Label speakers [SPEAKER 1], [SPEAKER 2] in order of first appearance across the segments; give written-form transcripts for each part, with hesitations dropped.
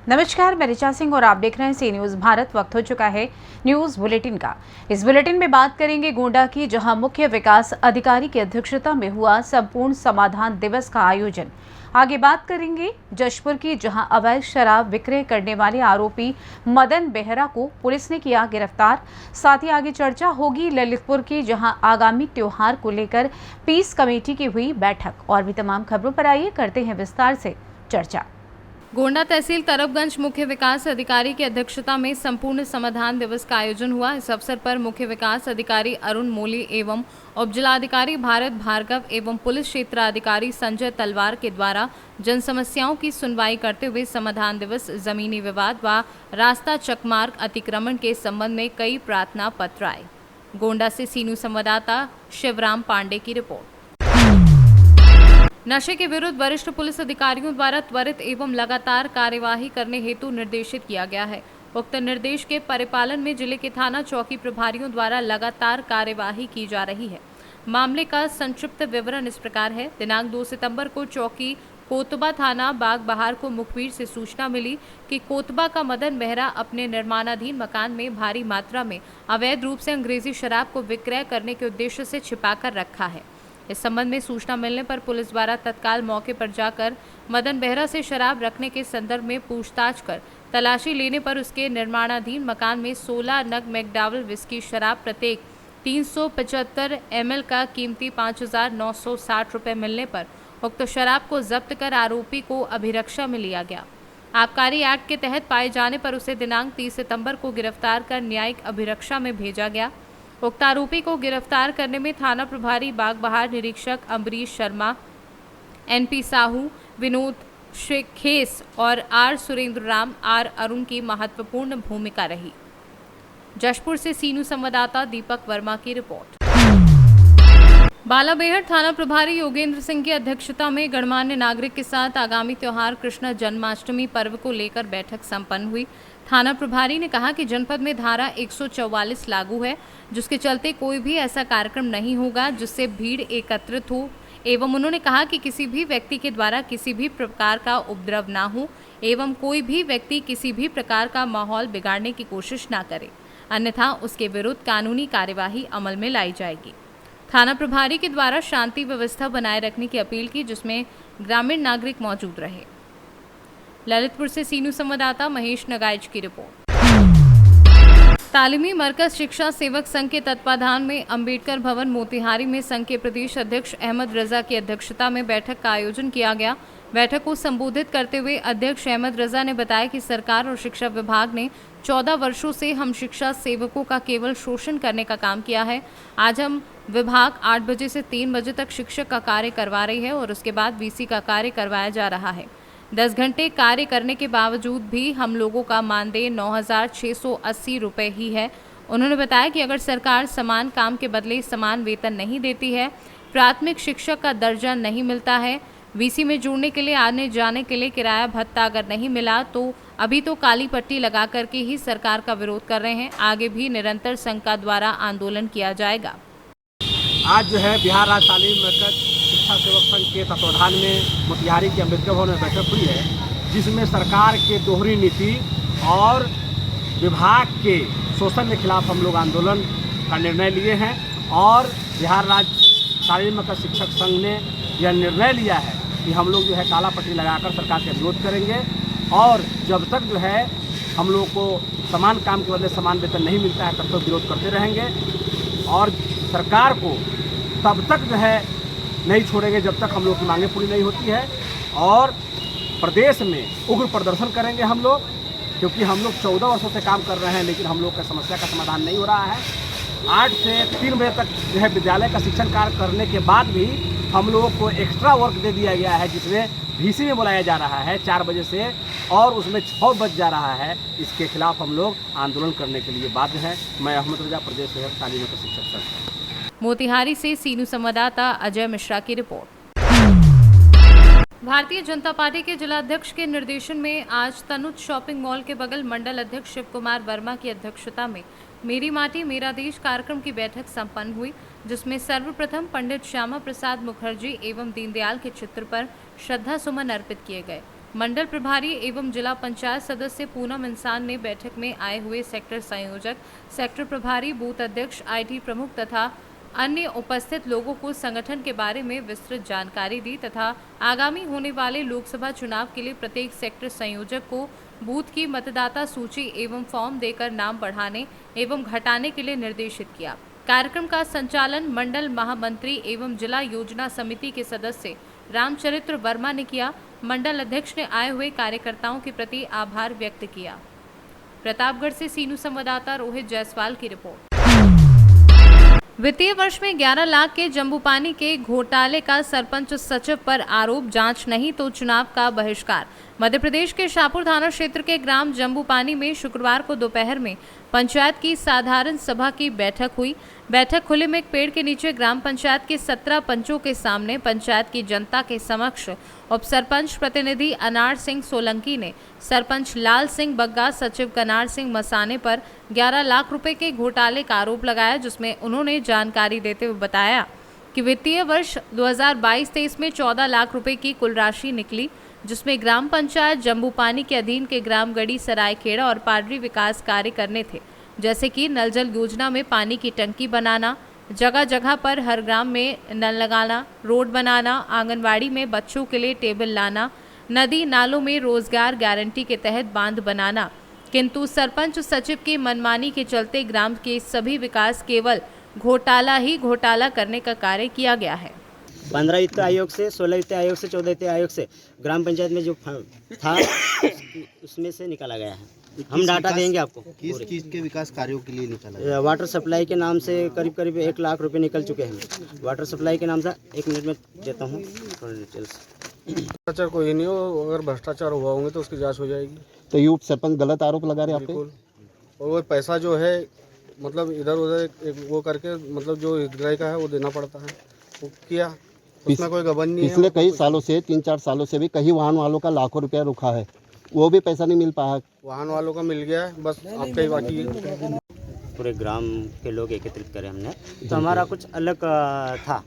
[SPEAKER 1] नमस्कार, मैं ऋचा सिंह और आप देख रहे हैं सी न्यूज भारत। वक्त हो चुका है न्यूज बुलेटिन का। इस बुलेटिन में बात करेंगे गोंडा की, जहां मुख्य विकास अधिकारी की अध्यक्षता में हुआ संपूर्ण समाधान दिवस का आयोजन। आगे बात करेंगे जशपुर की, जहां अवैध शराब विक्रय करने वाले आरोपी मदन बेहरा को पुलिस ने किया गिरफ्तार। साथ ही आगे चर्चा होगी ललितपुर की, जहां आगामी त्योहार को लेकर पीस कमेटी की हुई बैठक। और भी तमाम खबरों पर आइए करते हैं विस्तार से चर्चा।
[SPEAKER 2] गोंडा तहसील तरफगंज मुख्य विकास अधिकारी की अध्यक्षता में संपूर्ण समाधान दिवस का आयोजन हुआ। इस अवसर पर मुख्य विकास अधिकारी अरुण मोली एवं उपजिलाधिकारी भारत भार्गव एवं पुलिस क्षेत्राधिकारी संजय तलवार के द्वारा जन समस्याओं की सुनवाई करते हुए समाधान दिवस, जमीनी विवाद व रास्ता चकमार्ग अतिक्रमण के संबंध में कई प्रार्थना पत्र आए। गोंडा से सीनू संवाददाता शिवराम पांडे की रिपोर्ट। नशे के विरुद्ध वरिष्ठ पुलिस अधिकारियों द्वारा त्वरित एवं लगातार कार्यवाही करने हेतु निर्देशित किया गया है। उक्त निर्देश के परिपालन में जिले के थाना चौकी प्रभारियों द्वारा लगातार कार्यवाही की जा रही है। मामले का संक्षिप्त विवरण इस प्रकार है। दिनांक 2 सितंबर को चौकी कोतबा थाना बाग बहार को मुखबिर से सूचना मिली कि कोतबा का मदन बेहरा अपने निर्माणाधीन मकान में भारी मात्रा में अवैध रूप से अंग्रेजी शराब को विक्रय करने के उद्देश्य से छिपाकर रखा है। इस संबंध में सूचना मिलने पर पुलिस द्वारा तत्काल मौके पर जाकर मदन बेहरा से शराब रखने के संदर्भ में पूछताछ कर तलाशी लेने पर उसके निर्माणाधीन मकान में 16 नग मैकडॉवेल विस्की शराब प्रत्येक 375 ml का कीमती 5,960 रुपये मिलने पर उक्त शराब को जब्त कर आरोपी को अभिरक्षा में लिया गया। आबकारी एक्ट के तहत पाए जाने पर उसे दिनांक 30 सितंबर को गिरफ्तार कर न्यायिक अभिरक्षा में भेजा गया। उक्त आरोपी को गिरफ्तार करने में थाना प्रभारी बाग बहार निरीक्षक अम्बरीश शर्मा, NP साहू, विनोद खेस और R सुरेंद्र राम, R अरुण की महत्वपूर्ण भूमिका रही। जशपुर से सीनू संवाददाता दीपक वर्मा की रिपोर्ट। बालाबेहड़ थाना प्रभारी योगेंद्र सिंह की अध्यक्षता में गणमान्य नागरिक के साथ आगामी त्योहार कृष्ण जन्माष्टमी पर्व को लेकर बैठक संपन्न हुई। थाना प्रभारी ने कहा कि जनपद में धारा 144 लागू है, जिसके चलते कोई भी ऐसा कार्यक्रम नहीं होगा जिससे भीड़ एकत्रित हो, एवं उन्होंने कहा कि किसी भी व्यक्ति के द्वारा किसी भी प्रकार का उपद्रव ना हो एवं कोई भी व्यक्ति किसी भी प्रकार का माहौल बिगाड़ने की कोशिश ना करे, अन्यथा उसके विरुद्ध कानूनी कार्यवाही अमल में लाई जाएगी। थाना प्रभारी के द्वारा शांति व्यवस्था बनाए रखने की अपील की, जिसमें ग्रामीण नागरिक मौजूद रहे। ललितपुर से सीनू संवाददाता महेश नगाइच की रिपोर्ट। तालीमी मरकज शिक्षा सेवक संघ के तत्वाधान में अंबेडकर भवन मोतिहारी में संघ के प्रदेश अध्यक्ष अहमद रजा की अध्यक्षता में बैठक का आयोजन किया गया। बैठक को संबोधित करते हुए अध्यक्ष अहमद रजा ने बताया कि सरकार और शिक्षा विभाग ने 14 वर्षों से हम शिक्षा सेवकों का केवल शोषण करने का काम किया है। आज हम विभाग 8 बजे से 3 बजे तक शिक्षक का कार्य करवा रही है और उसके बाद VC का कार्य करवाया जा रहा है। 10 घंटे कार्य करने के बावजूद भी हम लोगों का मानदेय 9,680 रुपये ही है। उन्होंने बताया कि अगर सरकार समान काम के बदले समान वेतन नहीं देती है, प्राथमिक शिक्षक का दर्जा नहीं मिलता है, VC में जुड़ने के लिए आने जाने के लिए किराया भत्ता अगर नहीं मिला, तो अभी तो काली पट्टी लगा करके ही सरकार का विरोध कर रहे हैं। आगे भी निरंतर संघ का द्वारा आंदोलन किया जाएगा।
[SPEAKER 3] आज जो है बिहार राज्य तालीम मरकज शिक्षा सेवक संघ के तत्वाधान में मोतिहारी के अम्बेडकर भवन में बैठक हुई है, जिसमें सरकार के दोहरी नीति और विभाग के शोषण के खिलाफ हम लोग आंदोलन का निर्णय लिए हैं। और बिहार राज्य तालीम मरकज शिक्षक संघ ने यह निर्णय लिया है कि हम लोग जो है काला पट्टी लगाकर सरकार का विरोध करेंगे, और जब तक जो है हम लोग को समान काम के बदले समान वेतन नहीं मिलता है तब तक विरोध करते रहेंगे। और सरकार को तब तक जो है नहीं छोड़ेंगे जब तक हम लोग की मांगें पूरी नहीं होती है। और प्रदेश में उग्र प्रदर्शन करेंगे हम लोग, क्योंकि हम लोग 14 वर्षों से काम कर रहे हैं, लेकिन हम लोग का समस्या का समाधान नहीं हो रहा है। 8 से 3 बजे तक जो है विद्यालय का शिक्षण कार्य करने के बाद भी हम लोगों को एक्स्ट्रा वर्क दे दिया गया है, जिसमें VC में बुलाया जा रहा है 4 बजे से, और उसमें 6 बज जा रहा है। इसके खिलाफ हम लोग आंदोलन करने के लिए बाध्य हैं। मैं अहमद रजा, प्रदेश सेवक तालीम मरकज शिक्षक संघ।
[SPEAKER 2] मोतिहारी से सीनू संवाददाता अजय मिश्रा की रिपोर्ट। भारतीय जनता पार्टी के जिलाध्यक्ष के निर्देशन में आज तनुज शॉपिंग मॉल के बगल मंडल अध्यक्ष शिव कुमार वर्मा की अध्यक्षता में मेरी माटी मेरा देश कार्यक्रम की बैठक संपन्न हुई, जिसमें सर्वप्रथम पंडित श्यामा प्रसाद मुखर्जी एवं दीनदयाल के चित्र पर श्रद्धा सुमन अर्पित किए गए। मंडल प्रभारी एवं जिला पंचायत सदस्य पूनम इंसान ने बैठक में आए हुए सेक्टर संयोजक, सेक्टर प्रभारी, बूथ अध्यक्ष, IT प्रमुख तथा अन्य उपस्थित लोगों को संगठन के बारे में विस्तृत जानकारी दी तथा आगामी होने वाले लोकसभा चुनाव के लिए प्रत्येक सेक्टर संयोजक को बूथ की मतदाता सूची एवं फॉर्म देकर नाम बढ़ाने एवं घटाने के लिए निर्देशित किया। कार्यक्रम का संचालन मंडल महामंत्री एवं जिला योजना समिति के सदस्य रामचरित्र वर्मा ने किया। मंडल अध्यक्ष ने आए हुए कार्यकर्ताओं के प्रति आभार व्यक्त किया। प्रतापगढ़ से सीनू संवाददाता रोहित जायसवाल की रिपोर्ट। वित्तीय वर्ष में 11 लाख के जम्बूपानी के घोटाले का सरपंच सचिव पर आरोप, जांच नहीं तो चुनाव का बहिष्कार। मध्य प्रदेश के शाहपुर थाना क्षेत्र के ग्राम जम्बूपानी में शुक्रवार को दोपहर में पंचायत की साधारण सभा की बैठक हुई। बैठक खुले में एक पेड़ के नीचे ग्राम पंचायत के 17 पंचों के सामने पंचायत की जनता के समक्ष उप सरपंच प्रतिनिधि अनार सिंह सोलंकी ने सरपंच लाल सिंह बग्गा, सचिव कनार सिंह मसाने पर 11 लाख रुपए के घोटाले का आरोप लगाया, जिसमें उन्होंने जानकारी देते हुए बताया कि वित्तीय वर्ष 2022-23 में 14 लाख रुपए की कुल राशि निकली, जिसमें ग्राम पंचायत जम्बूपानी के अधीन के ग्राम गढ़ी सरायखेड़ा और पाडरी विकास कार्य करने थे, जैसे कि नल जल योजना में पानी की टंकी बनाना, जगह जगह पर हर ग्राम में नल लगाना, रोड बनाना, आंगनवाड़ी में बच्चों के लिए टेबल लाना, नदी नालों में रोजगार गारंटी के तहत बांध बनाना। किंतु सरपंच सचिव की मनमानी के चलते ग्राम के सभी विकास केवल घोटाला ही घोटाला करने का कार्य किया गया है।
[SPEAKER 4] 15 वित्त आयोग से, 16 वित्त आयोग से, 14 वित्त आयोग से ग्राम पंचायत में जो था उसमें से निकाला गया है। हम डाटा देंगे आपको।
[SPEAKER 5] किस चीज़ के विकास कार्यों के लिए निकाला गया?
[SPEAKER 4] वाटर सप्लाई के नाम से करीब 1 लाख रुपए निकल चुके हैं। वाटर सप्लाई के नाम से 1 मिनट में देता हूँ थोड़ी डिटेल्स।
[SPEAKER 3] भ्रष्टाचार कोई नहीं हो, अगर भ्रष्टाचार हुआ होंगे तो उसकी जांच हो जाएगी।
[SPEAKER 5] तो ये उप सरपंच गलत आरोप लगा रहे हैं आप पे?
[SPEAKER 3] बिल्कुल। और वो पैसा जो है मतलब इधर उधर वो करके मतलब जो हितग्राही का है वो देना पड़ता है, वो किया, उसमें कोई गबन नहीं है।
[SPEAKER 5] पिछले कई सालों से 3-4 सालों से भी कई वाहन वालों का लाखों रुपया रुका है, वो भी पैसा नहीं मिल पाया।
[SPEAKER 3] वाहन वालों का मिल गया है, बस आपका ही बाकी है।
[SPEAKER 4] पूरे ग्राम के लोग एकत्रित करे हमने, तो हमारा कुछ अलग था,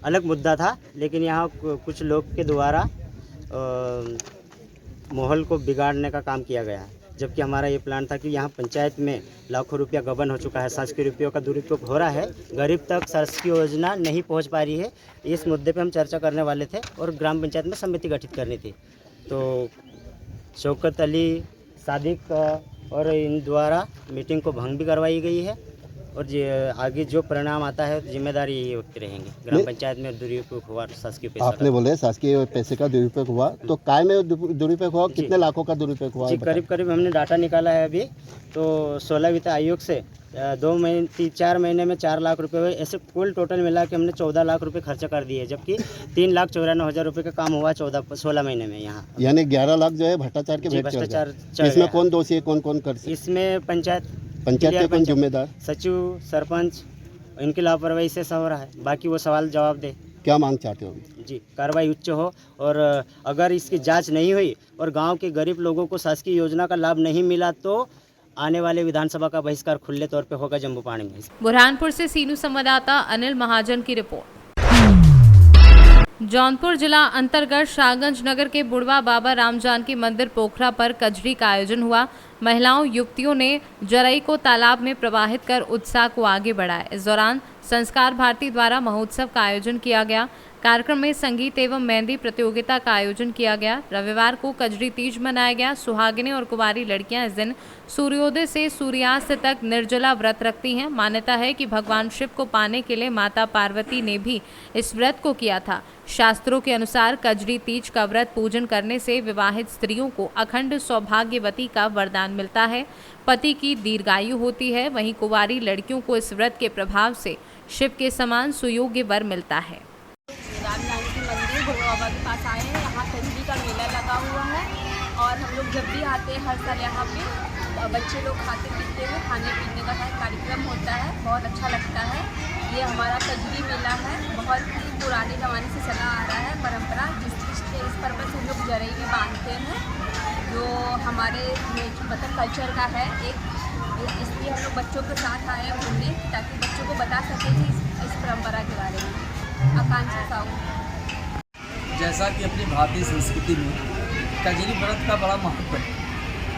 [SPEAKER 4] अलग मुद्दा था, लेकिन यहाँ कुछ लोग के द्वारा माहौल को बिगाड़ने का काम किया गया है। जबकि हमारा ये प्लान था कि यहाँ पंचायत में लाखों रुपया गबन हो चुका है, शासकीय रुपयों का दुरुपयोग हो रहा है, गरीब तक शासकीय योजना नहीं पहुँच पा रही है। इस मुद्दे पे हम चर्चा करने वाले थे और ग्राम पंचायत में समिति गठित करनी थी। तो शौकत अली, सादिक और इन द्वारा मीटिंग को भंग भी करवाई गई है और आगे जो परिणाम आता है जिम्मेदारी यही वक्त रहेंगे। ग्राम पंचायत में दुरुपयोग हुआ शासकीय पैसा।
[SPEAKER 5] आपने बोले शासकीय पैसे का दुरुपयोग हुआ, तो काय में दुरुपयोग हुआ? कितने लाखों का दुरुपयोग हुआ?
[SPEAKER 4] जी, करीब हमने डाटा निकाला है अभी, तो 16 वित्त आयोग से 4 महीने में 4 लाख रुपए हुए। ऐसे कुल टोटल मिला के हमने 14 लाख रुपए खर्चा कर दिए, जबकि 3,94,000 रुपए का काम हुआ 16 महीने में यहाँ।
[SPEAKER 5] यानी 11 लाख जो है भ्रष्टाचार के भेंट चढ़ गया। इसमें कौन दोषी है, कौन कौन कर?
[SPEAKER 4] इसमें पंचायत
[SPEAKER 5] के कौन जिम्मेदार?
[SPEAKER 4] सचिव, सरपंच, इनकी लापरवाही से सब हो रहा है। बाकी वो सवाल जवाब दे।
[SPEAKER 5] क्या मांग चाहते हो?
[SPEAKER 4] जी, कार्रवाई उच्च हो और अगर इसकी जांच नहीं हुई और गांव के गरीब लोगों को शासकीय योजना का लाभ नहीं मिला तो आने वाले विधानसभा का बहिष्कार खुले तौर पे होगा जम्बूपानी में।
[SPEAKER 2] बुरहानपुर से सीनू संवाददाता अनिल महाजन की रिपोर्ट। जौनपुर जिला अंतर्गत शाहगंज नगर के बुढ़वा बाबा राम जानकी मंदिर पोखरा पर कजरी का आयोजन हुआ। महिलाओं युवतियों ने जरई को तालाब में प्रवाहित कर उत्साह को आगे बढ़ाया। इस दौरान संस्कार भारती द्वारा महोत्सव का आयोजन किया गया। कार्यक्रम में संगीत एवं मेहंदी प्रतियोगिता का आयोजन किया गया। रविवार को कजरी तीज मनाया गया। सुहागिनें और कुंवारी लड़कियां इस दिन सूर्योदय से सूर्यास्त तक निर्जला व्रत रखती हैं। मान्यता है कि भगवान शिव को पाने के लिए माता पार्वती ने भी इस व्रत को किया था। शास्त्रों के अनुसार कजरी तीज का व्रत पूजन करने से विवाहित स्त्रियों को अखंड सौभाग्यवती का वरदान मिलता है, पति की दीर्घायु होती है। वहीं कुंवारी लड़कियों को इस व्रत के प्रभाव से शिव के समान सुयोग्य वर मिलता है।
[SPEAKER 6] राम जानकी मंदिर भोले बाबा के पास आए हैं। यहाँ कजरी का मेला लगा हुआ है और हम लोग जब भी आते हैं हर साल यहाँ पे बच्चे लोग खाते पीते हुए खाने पीने का कार्यक्रम होता है, बहुत अच्छा लगता है। ये हमारा कजरी मेला है, बहुत ही पुराने ज़माने से चला आ रहा है परंपरा, जिसके इस पर्पज़ से हम लोग जरई भी बांधते हैं, जो हमारे मतलब कल्चर का है एक। इसलिए हम लोग बच्चों के साथ आए हैं घूमने, ताकि बच्चों को बता सकें कि इस परंपरा के बारे में। आकांक्षा साहू,
[SPEAKER 7] जैसा कि अपनी भारतीय संस्कृति में कजरी व्रत का बड़ा महत्व है।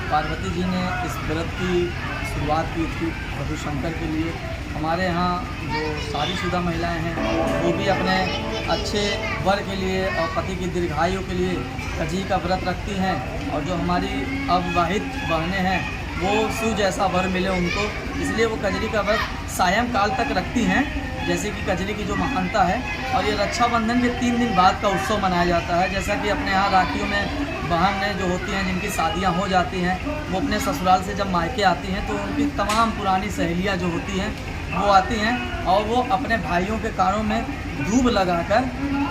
[SPEAKER 7] पार्वती जी ने इस व्रत की शुरुआत की थी प्रभु शंकर के लिए। हमारे यहाँ जो शादीशुदा महिलाएं हैं वो भी अपने अच्छे वर के लिए और पति की दीर्घायु के लिए कजरी का व्रत रखती हैं, और जो हमारी अविवाहित बहनें हैं वो शिव जैसा वर मिले उनको, इसलिए वो कजरी का व्रत सायंकाल तक रखती हैं, जैसे कि कजरी की जो महानता है। और ये रक्षाबंधन के 3 दिन बाद का उत्सव मनाया जाता है। जैसा कि अपने यहाँ राखियों में बहनें जो होती हैं जिनकी शादियाँ हो जाती हैं, वो अपने ससुराल से जब मायके आती हैं तो उनकी तमाम पुरानी सहेलियाँ जो होती हैं वो आती हैं और वो अपने भाइयों के कानों में धूप लगाकर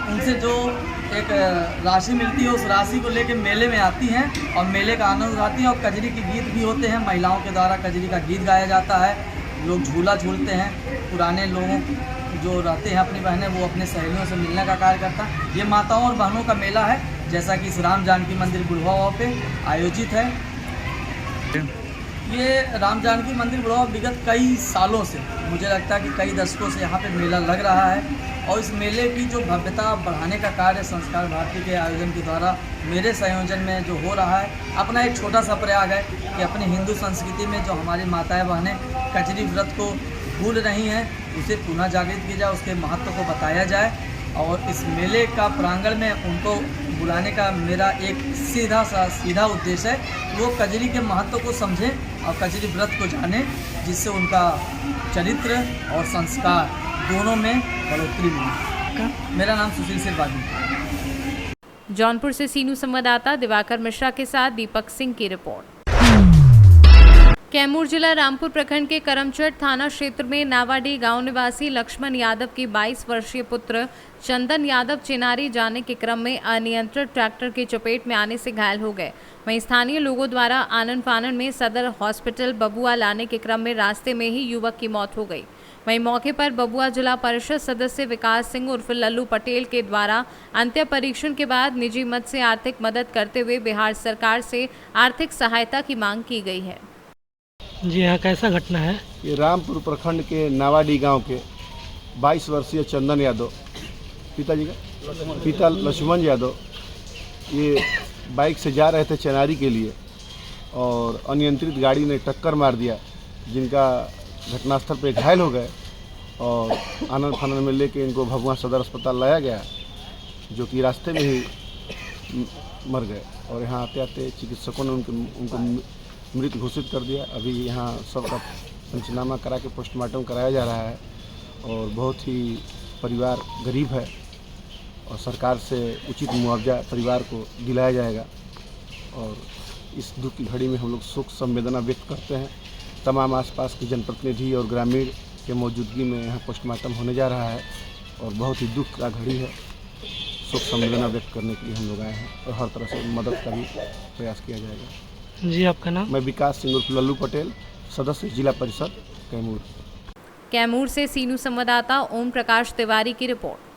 [SPEAKER 7] उनसे जो एक राशि मिलती है उस राशि को लेकर मेले में आती हैं और मेले का आनंद उठाती हैं। और कजरी के गीत भी होते हैं, महिलाओं के द्वारा कजरी का गीत गाया जाता है, लोग झूला झूलते हैं। पुराने लोगों जो रहते हैं अपनी बहनें वो अपने सहेलियों से मिलने का कार्य करता है। ये माताओं और बहनों का मेला है, जैसा कि इस राम जानकी मंदिर बुढ़वा पे आयोजित है। ये राम जानकी मंदिर बुढ़वा विगत कई सालों से, मुझे लगता है कि कई दशकों से यहाँ पे मेला लग रहा है, और इस मेले की जो भव्यता बढ़ाने का कार्य संस्कार भारती के आयोजन के द्वारा मेरे संयोजन में जो हो रहा है, अपना एक छोटा सा प्रयाग है कि अपनी हिंदू संस्कृति में जो हमारी माताएं बहनें कजरी व्रत को भूल रही हैं उसे पुनः जागृत किया जाए, उसके महत्व को बताया जाए। और इस मेले का प्रांगण में उनको बुलाने का मेरा एक सीधा उद्देश्य है, वो कजरी के महत्व को समझें और कजरी व्रत को जानें, जिससे उनका चरित्र और संस्कार दोनों में बढ़ोतरी मिले। मेरा नाम सुशील सिरबागी।
[SPEAKER 2] जौनपुर से सीनू संवाददाता दिवाकर मिश्रा के साथ दीपक सिंह की रिपोर्ट। कैमूर जिला रामपुर प्रखंड के करमचट थाना क्षेत्र में नावाडी गांव निवासी लक्ष्मण यादव के 22 वर्षीय पुत्र चंदन यादव चिनारी जाने के क्रम में अनियंत्रित ट्रैक्टर की चपेट में आने से घायल हो गए। वहीं स्थानीय लोगों द्वारा आनन फानन में सदर हॉस्पिटल बबुआ लाने के क्रम में रास्ते में ही युवक की मौत हो गई। वहीं मौके पर बबुआ जिला परिषद सदस्य विकास सिंह उर्फ लल्लू पटेल के द्वारा अंत्य परीक्षण के बाद निजी मद से आर्थिक मदद करते हुए बिहार सरकार से आर्थिक सहायता की मांग की गई है।
[SPEAKER 8] जी हाँ, कैसा घटना है?
[SPEAKER 3] ये रामपुर प्रखंड के नावाडी गांव के 22 वर्षीय चंदन यादव, पिताजी का पिता लक्ष्मण यादव, ये बाइक से जा रहे थे चनारी के लिए और अनियंत्रित गाड़ी ने टक्कर मार दिया, जिनका घटनास्थल पे घायल हो गए और आनंद फानन में लेके इनको भभुआ सदर अस्पताल लाया गया, जो कि रास्ते में ही मर गए। और यहाँ आते आते चिकित्सकों ने उनको मृत घोषित कर दिया। अभी यहाँ सबका पंचनामा करा के पोस्टमार्टम कराया जा रहा है और बहुत ही परिवार गरीब है और सरकार से उचित मुआवजा परिवार को दिलाया जाएगा। और इस दुख की घड़ी में हम लोग शोक संवेदना व्यक्त करते हैं। तमाम आसपास के जनप्रतिनिधि और ग्रामीण के मौजूदगी में यहाँ पोस्टमार्टम होने जा रहा है और बहुत ही दुख का घड़ी है। शोक संवेदना व्यक्त करने के लिए हम लोग आए हैं और हर तरह से मदद का भी प्रयास किया जाएगा।
[SPEAKER 8] जी, आपका नाम?
[SPEAKER 3] मैं विकास सिंह उर्फ लल्लू पटेल, सदस्य जिला परिषद कैमूर।
[SPEAKER 2] कैमूर से सीनू संवाददाता ओम प्रकाश तिवारी की रिपोर्ट।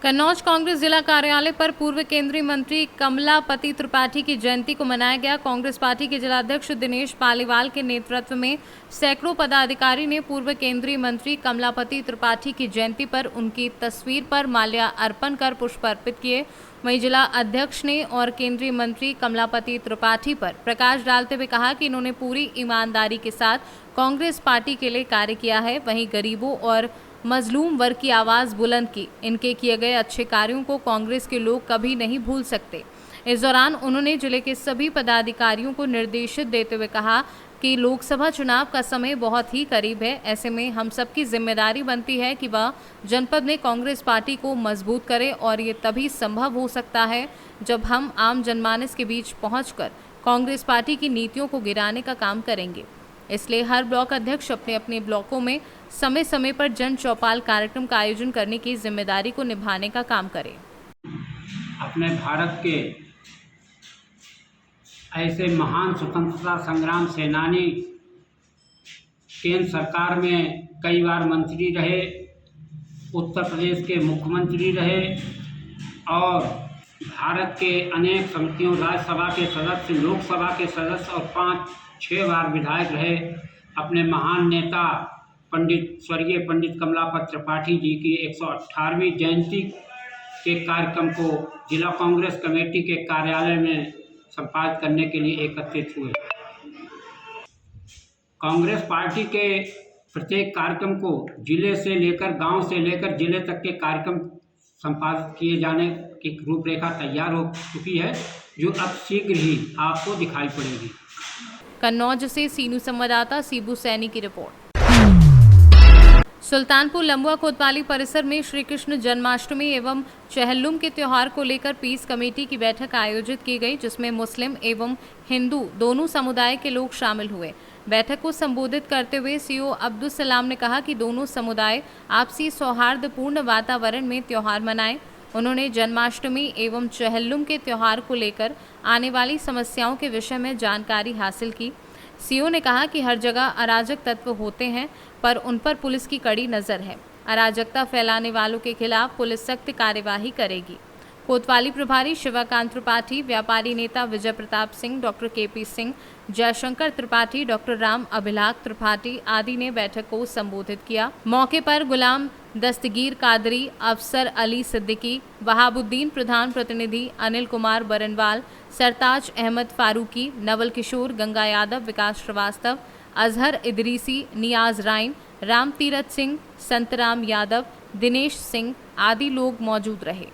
[SPEAKER 2] कन्नौज कांग्रेस जिला कार्यालय पर पूर्व केंद्रीय मंत्री कमलापति त्रिपाठी की जयंती को मनाया गया। कांग्रेस पार्टी के जिलाध्यक्ष दिनेश पालीवाल के नेतृत्व में सैकड़ों पदाधिकारी ने पूर्व केंद्रीय मंत्री कमलापति त्रिपाठी की जयंती पर उनकी तस्वीर पर माल्या अर्पण कर पुष्प अर्पित किए। वहीं जिला अध्यक्ष ने और केंद्रीय मंत्री कमलापति त्रिपाठी पर प्रकाश डालते हुए कहा कि इन्होंने पूरी ईमानदारी के साथ कांग्रेस पार्टी के लिए कार्य किया है, वहीं गरीबों और मजलूम वर्ग की आवाज़ बुलंद की। इनके किए गए अच्छे कार्यों को कांग्रेस के लोग कभी नहीं भूल सकते। इस दौरान उन्होंने जिले के सभी पदाधिकारियों को निर्देशित देते हुए कहा कि लोकसभा चुनाव का समय बहुत ही करीब है। ऐसे में हम सबकी जिम्मेदारी बनती है कि वह जनपद में कांग्रेस पार्टी को मजबूत करे और ये तभी संभव हो सकता है जब हम आम जनमानस के बीच पहुंचकर कांग्रेस पार्टी की नीतियों को गिराने का काम करेंगे। इसलिए हर ब्लॉक अध्यक्ष अपने अपने ब्लॉकों में समय समय पर जन चौपाल कार्यक्रम का आयोजन करने की जिम्मेदारी को निभाने का काम करें।
[SPEAKER 9] अपने भारत के ऐसे महान स्वतंत्रता संग्राम सेनानी केंद्र सरकार में कई बार मंत्री रहे, उत्तर प्रदेश के मुख्यमंत्री रहे और भारत के अनेक समितियों, राज्यसभा के सदस्य, लोकसभा के सदस्य और 5-6 बार विधायक रहे। अपने महान नेता स्वर्गीय पंडित कमलापति त्रिपाठी जी की 118वीं जयंती के कार्यक्रम को जिला कांग्रेस कमेटी के कार्यालय में संपादित करने के लिए एकत्रित हुए। कांग्रेस पार्टी के प्रत्येक कार्यक्रम को जिले से लेकर गांव से लेकर जिले तक के कार्यक्रम संपादित किए जाने की रूपरेखा तैयार हो चुकी है, जो अब शीघ्र ही आपको दिखाई पड़ेगी।
[SPEAKER 2] कन्नौज से सीनू संवाददाता सीबू सैनी की रिपोर्ट। सुल्तानपुर लंबुआ कोतवाली परिसर में श्री कृष्ण जन्माष्टमी एवं चहल्लुम के त्यौहार को लेकर पीस कमेटी की बैठक आयोजित की गई, जिसमें मुस्लिम एवं हिंदू दोनों समुदाय के लोग शामिल हुए। बैठक को संबोधित करते हुए सीओ अब्दुल सलाम ने कहा कि दोनों समुदाय आपसी सौहार्दपूर्ण वातावरण में त्यौहार मनाएं। उन्होंने जन्माष्टमी एवं चहल्लुम के त्यौहार को लेकर आने वाली समस्याओं के विषय में जानकारी हासिल की। सीओ ने कहा कि हर जगह अराजक तत्व होते हैं, पर उन पर पुलिस की कड़ी नज़र है। अराजकता फैलाने वालों के खिलाफ पुलिस सख्त कार्यवाही करेगी। कोतवाली प्रभारी शिवाकांत त्रिपाठी, व्यापारी नेता Vijay Pratap Singh, doctor KP Singh, Jaishankar Tripathi, doctor Ram Abhilakh Tripathi आदि ने बैठक को संबोधित किया। मौके पर गुलाम दस्तगीर कादरी, अफसर अली सिद्दीकी, वहाबुद्दीन प्रधान प्रतिनिधि, अनिल कुमार बरनवाल, सरताज अहमद फारूकी, नवल किशोर, गंगा यादव, विकास श्रीवास्तव, अजहर इदरीसी, नियाज राइन, राम तीरथ सिंह, संतराम यादव, दिनेश सिंह आदि लोग मौजूद रहे।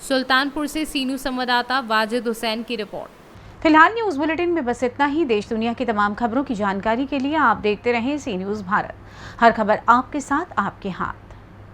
[SPEAKER 2] सुल्तानपुर से सीनू संवाददाता वाजिद हुसैन की रिपोर्ट।
[SPEAKER 1] फिलहाल न्यूज बुलेटिन में बस इतना ही। देश दुनिया की तमाम खबरों की जानकारी के लिए आप देखते रहें सी न्यूज भारत। हर खबर आपके साथ, आपके हाथ।